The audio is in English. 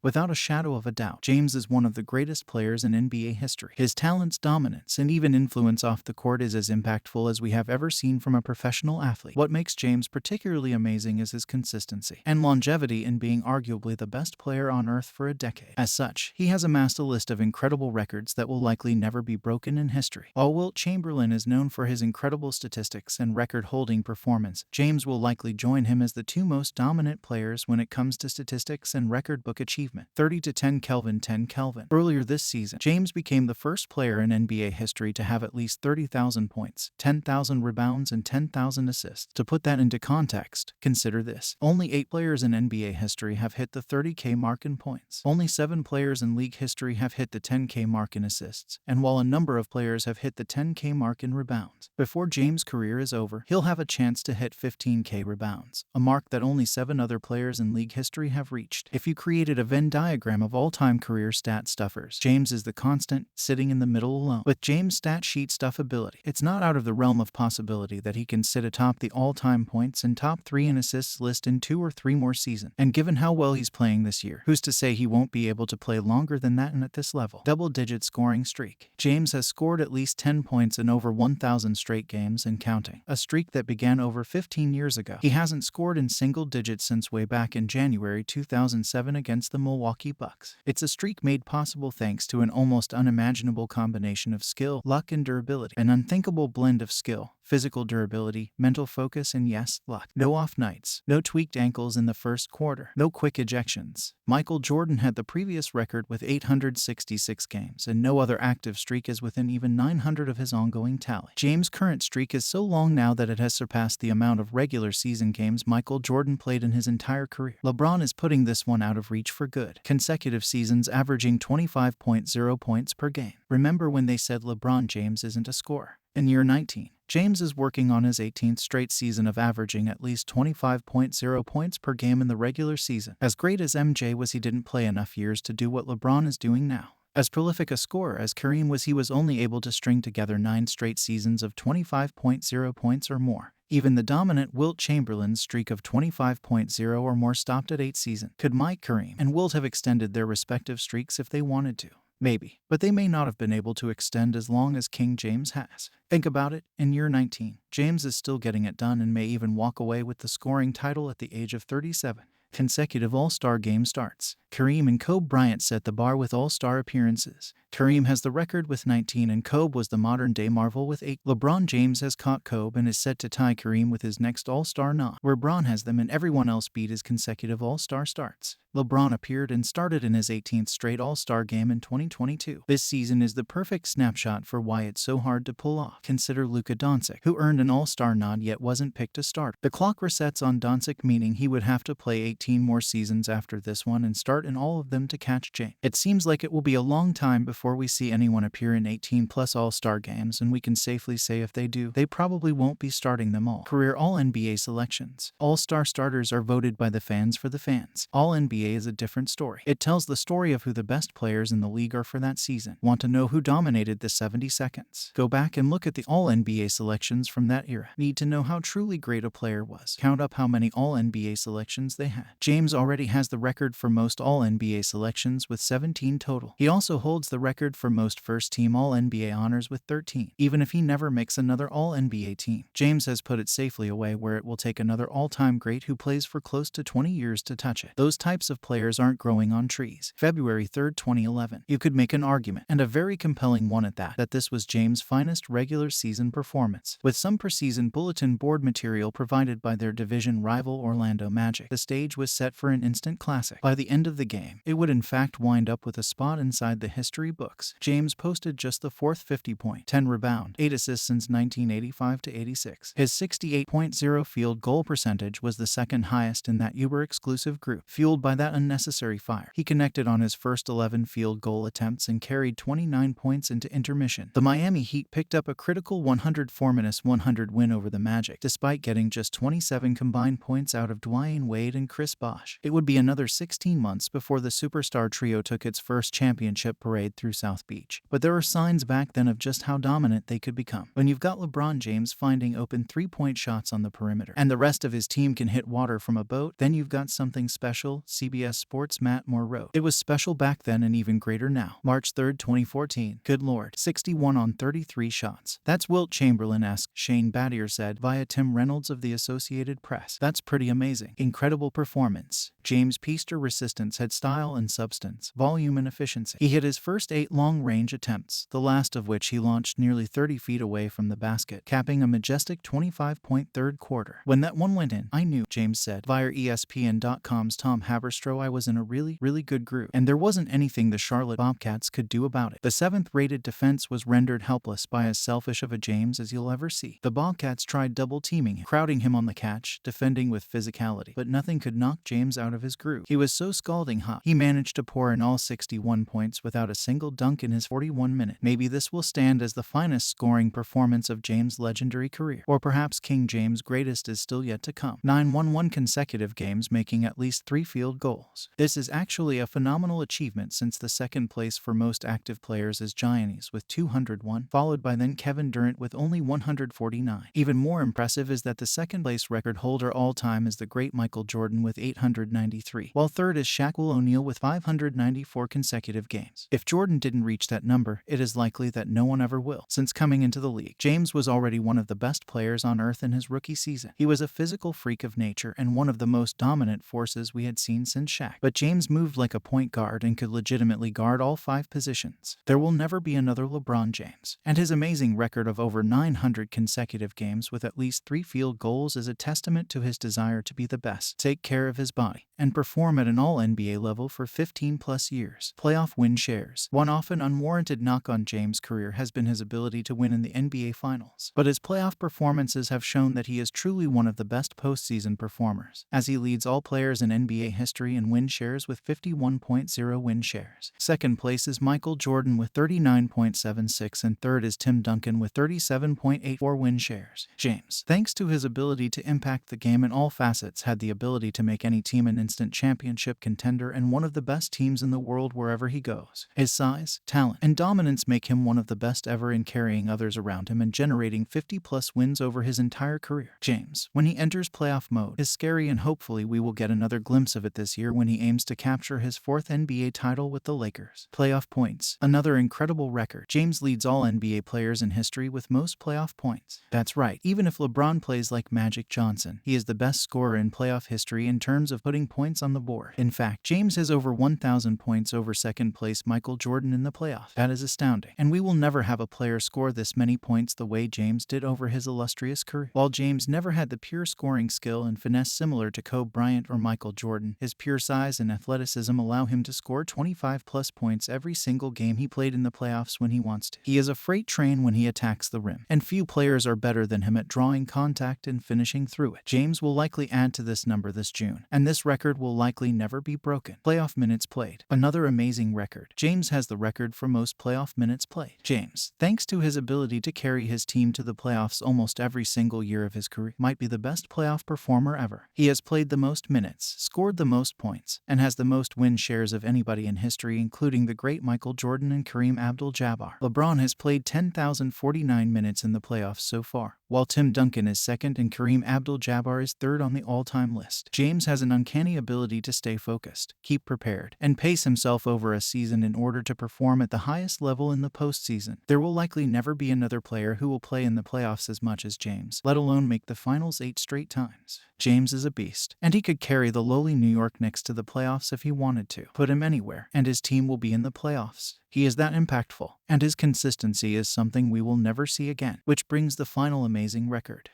Without a shadow of a doubt, James is one of the greatest players in NBA history. His talents, dominance, and even influence off the court is as impactful as we have ever seen from a professional athlete. What makes James particularly amazing is his consistency and longevity in being arguably the best player on earth for a decade. As such, he has amassed a list of incredible records that will likely never be broken in history. While Wilt Chamberlain is known for his incredible statistics and record-holding performance, James will likely join him as the two most dominant players when it comes to statistics and record book achievement. 30-10 Kelvin 10 Kelvin. Earlier this season, James became the first player in NBA history to have at least 30,000 points, 10,000 rebounds, and 10,000 assists. To put that into context, consider this. Only 8 players in NBA history have hit the 30K mark in points. Only 7 players in league history have hit the 10K mark in assists. And while a number of players have hit the 10K mark in rebounds, before James' career is over, he'll have a chance to hit 15K rebounds, a mark that only 7 other players in league history have reached. If you created a Venn diagram of all-time career stat stuffers, James is the constant, sitting in the middle alone. With James' stat sheet stuffability, it's not out of the realm of possibility that he can sit atop the all-time points and top 3 in assists list in 2 or 3 more seasons. And given how well he's playing this year, who's to say he won't be able to play longer than that and at this level? Double-digit scoring streak. James has scored at least 10 points in over 1,000 straight games and counting, a streak that began over 15 years ago. He hasn't scored in single digits since way back in January 2007 against the Milwaukee Bucks. It's a streak made possible thanks to an almost unimaginable combination of skill, luck, and durability. An unthinkable blend of skill, physical durability, mental focus, and yes, luck. No off nights, no tweaked ankles in the first quarter, no quick ejections. Michael Jordan had the previous record with 866 games, and no other active streak is within even 900 of his ongoing tally. James' current streak is so long now that it has surpassed the amount of regular season games Michael Jordan played in his entire career. LeBron is putting this one out of reach for good. Consecutive seasons averaging 25.0 points per game. Remember when they said LeBron James isn't a scorer? In year 19, James is working on his 18th straight season of averaging at least 25.0 points per game in the regular season. As great as MJ was, he didn't play enough years to do what LeBron is doing now. As prolific a scorer as Kareem was, he was only able to string together 9 straight seasons of 25.0 points or more. Even the dominant Wilt Chamberlain's streak of 25.0 or more stopped at 8 seasons. Could Mike, Kareem, and Wilt have extended their respective streaks if they wanted to? Maybe, but they may not have been able to extend as long as King James has. Think about it, in year 19, James is still getting it done and may even walk away with the scoring title at the age of 37. Consecutive All-Star game starts. Kareem and Kobe Bryant set the bar with All-Star appearances. Kareem has the record with 19 and Kobe was the modern-day marvel with 8. LeBron James has caught Kobe and is set to tie Kareem with his next All-Star nod, where Bron has them and everyone else beat his consecutive All-Star starts. LeBron appeared and started in his 18th straight All-Star game in 2022. This season is the perfect snapshot for why it's so hard to pull off. Consider Luka Doncic, who earned an All-Star nod yet wasn't picked to start. The clock resets on Doncic, meaning he would have to play 18 more seasons after this one and start in all of them to catch James. It seems like it will be a long time before we see anyone appear in 18-plus All-Star games, and we can safely say if they do, they probably won't be starting them all. Career All-NBA selections. All-Star starters are voted by the fans for the fans. All-NBA is a different story. It tells the story of who the best players in the league are for that season. Want to know who dominated the 70 seconds? Go back and look at the All-NBA selections from that era. Need to know how truly great a player was? Count up how many All-NBA selections they had. James already has the record for most All-NBA selections with 17 total. He also holds the record for most first-team All-NBA honors with 13. Even if he never makes another All-NBA team, James has put it safely away where it will take another all-time great who plays for close to 20 years to touch it. Those types of players aren't growing on trees. February 3, 2011. You could make an argument, and a very compelling one at that this was James' finest regular season performance. With some preseason bulletin board material provided by their division rival Orlando Magic, the stage was set for an instant classic. By the end of the game, it would in fact wind up with a spot inside the history books. James posted just the 4th 50-point, 10 rebound, 8 assists since 1985-86. His 68.0 field goal percentage was the second highest in that Uber-exclusive group. Fueled by that unnecessary fire, he connected on his first 11 field goal attempts and carried 29 points into intermission. The Miami Heat picked up a critical 104-100 win over the Magic, despite getting just 27 combined points out of Dwayne Wade and Chris Chris Bosh. It would be another 16 months before the superstar trio took its first championship parade through South Beach. But there were signs back then of just how dominant they could become. When you've got LeBron James finding open three-point shots on the perimeter, and the rest of his team can hit water from a boat, then you've got something special. CBS Sports' Matt Moore wrote, "It was special back then and even greater now. March 3, 2014. Good lord, 61 on 33 shots. That's Wilt Chamberlain-esque," Shane Battier said via Tim Reynolds of the Associated Press. "That's pretty amazing. Incredible performance." James pieced resistance had style and substance, volume and efficiency. He hit his first 8 long-range attempts, the last of which he launched nearly 30 feet away from the basket, capping a majestic 25-point third quarter. "When that one went in, I knew," James said via ESPN.com's Tom Haberstroh, "I was in a really good groove, and there wasn't anything the Charlotte Bobcats could do about it." The 7th-rated defense was rendered helpless by as selfish of a James as you'll ever see. The Bobcats tried double-teaming him, crowding him on the catch, defending with physicality, but nothing could knock James out of his groove. He was so scalding hot, he managed to pour in all 61 points without a single dunk in his 41 minutes. Maybe this will stand as the finest scoring performance of James' legendary career. Or perhaps King James' greatest is still yet to come. 9-1-1 consecutive games making at least 3 field goals. This is actually a phenomenal achievement since the second place for most active players is Giannis with 201, followed by then Kevin Durant with only 149. Even more impressive is that the second place record holder all time is the great Michael Jordan with 893, while third is Shaquille O'Neal with 594 consecutive games. If Jordan didn't reach that number, it is likely that no one ever will. Since coming into the league, James was already one of the best players on earth in his rookie season. He was a physical freak of nature and one of the most dominant forces we had seen since Shaq. But James moved like a point guard and could legitimately guard all 5 positions. There will never be another LeBron James. And his amazing record of over 900 consecutive games with at least 3 field goals is a testament to his desire to be the best, take care of his body, and perform at an all-NBA level for 15-plus years. Playoff win shares. One often unwarranted knock on James' career has been his ability to win in the NBA Finals. But his playoff performances have shown that he is truly one of the best postseason performers, as he leads all players in NBA history in win shares with 51.0 win shares. Second place is Michael Jordan with 39.76 and third is Tim Duncan with 37.84 win shares. James, thanks to his ability to impact the game in all facets, had the ability to make any team an instant championship contender and one of the best teams in the world wherever he goes. His size, talent, and dominance make him one of the best ever in carrying others around him and generating 50-plus wins over his entire career. James, when he enters playoff mode, is scary, and hopefully we will get another glimpse of it this year when he aims to capture his 4th NBA title with the Lakers. Playoff points. Another incredible record. James leads all NBA players in history with most playoff points. That's right, even if LeBron plays like Magic Johnson, he is the best scorer in playoff history in terms of putting points on the board. In fact, James has over 1,000 points over second place Michael Jordan in the playoffs. That is astounding, and we will never have a player score this many points the way James did over his illustrious career. While James never had the pure scoring skill and finesse similar to Kobe Bryant or Michael Jordan, his pure size and athleticism allow him to score 25-plus points every single game he played in the playoffs when he wants to. He is a freight train when he attacks the rim, and few players are better than him at drawing contact and finishing through it. James will likely add to this number this June, and this record will likely never be broken. Playoff minutes played. Another amazing record. James has the record for most playoff minutes played. James, thanks to his ability to carry his team to the playoffs almost every single year of his career, might be the best playoff performer ever. He has played the most minutes, scored the most points, and has the most win shares of anybody in history, including the great Michael Jordan and Kareem Abdul-Jabbar. LeBron has played 10,049 minutes in the playoffs so far, while Tim Duncan is second and Kareem Abdul-Jabbar is third on the all-time list. James has an uncanny ability to stay focused, keep prepared, and pace himself over a season in order to perform at the highest level in the postseason. There will likely never be another player who will play in the playoffs as much as James, let alone make the finals 8 straight times. James is a beast, and he could carry the lowly New York Knicks to the playoffs if he wanted to. Put him anywhere, and his team will be in the playoffs. He is that impactful, and his consistency is something we will never see again, which brings the final amazing record.